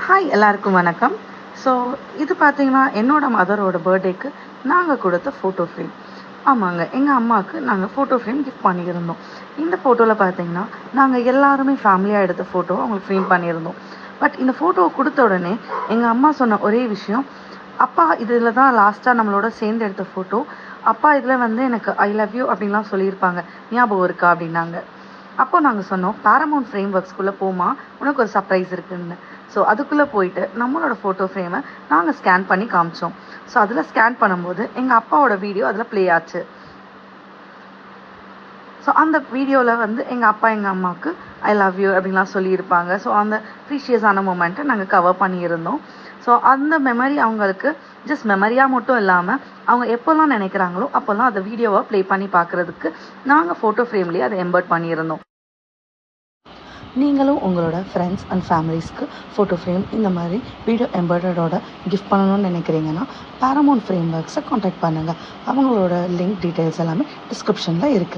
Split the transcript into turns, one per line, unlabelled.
Hi எல்லாருக்கும் வணக்கம். So இது பார்த்தீங்கன்னா என்னோட மதரோட பர்த்டேக்கு நாங்கள் கொடுத்த ஃபோட்டோ ஃப்ரேம். ஆமாங்க, எங்கள் அம்மாவுக்கு நாங்கள் ஃபோட்டோ ஃப்ரேம் கிஃப்ட் பண்ணியிருந்தோம். இந்த ஃபோட்டோவில் பார்த்தீங்கன்னா நாங்கள் எல்லாருமே ஃபேமிலியாக எடுத்த ஃபோட்டோ அவங்களுக்கு ஃப்ரேம் பண்ணியிருந்தோம். பட் இந்த ஃபோட்டோவை கொடுத்த உடனே எங்கள் அம்மா சொன்ன ஒரே விஷயம், அப்பா இதில் தான் லாஸ்ட்டாக நம்மளோட சேர்ந்து எடுத்த ஃபோட்டோ, அப்பா இதில் வந்து எனக்கு ஐ லவ் யூ அப்படின்லாம் சொல்லியிருப்பாங்க, ஞாபகம் இருக்கா அப்படின்னாங்க. அப்போ நாங்கள் சொன்னோம், பேரமௌண்ட் ஃப்ரேம் ஒர்க்ஸ்குள்ளே போமா, உனக்கு ஒரு சர்ப்ரைஸ் இருக்குன்னு. ஸோ அதுக்குள்ளே போயிட்டு நம்மளோட ஃபோட்டோ ஃப்ரேமை நாங்கள் ஸ்கேன் பண்ணி காமிச்சோம். ஸோ அதில் ஸ்கேன் பண்ணும்போது எங்கள் அப்பாவோட வீடியோ அதில் ப்ளே ஆச்சு. ஸோ அந்த வீடியோவில் வந்து எங்கள் அப்பா எங்கள் அம்மாவுக்கு ஐ லவ் யூ அப்படின்லாம் சொல்லியிருப்பாங்க. ஸோ அந்த ப்ரீஷியஸான மூமெண்ட்டை நாங்கள் கவர் பண்ணியிருந்தோம். ஸோ அந்த மெமரி அவங்களுக்கு ஜஸ்ட் மெமரியாக மட்டும் இல்லாமல் அவங்க எப்போல்லாம் நினைக்கிறாங்களோ அப்போல்லாம் அந்த வீடியோவை ப்ளே பண்ணி பார்க்குறதுக்கு நாங்கள் ஃபோட்டோ ஃப்ரேம்லேயே அதை எம்பர்ட் பண்ணியிருந்தோம். நீங்களும் உங்களோட ஃப்ரெண்ட்ஸ் அண்ட் ஃபேமிலிஸ்க்கு ஃபோட்டோ ஃப்ரேம் இந்த மாதிரி வீடியோ எம்பர்டரோட கிஃப்ட் பண்ணணும்னு நினைக்கிறீங்கன்னா பேரமௌண்ட் ஃப்ரேம் ஒர்க்ஸை காண்டாக்ட் பண்ணுங்கள். அவங்களோட லிங்க் டீட்டெயில்ஸ் எல்லாமே டிஸ்கிரிப்ஷனில் இருக்குது.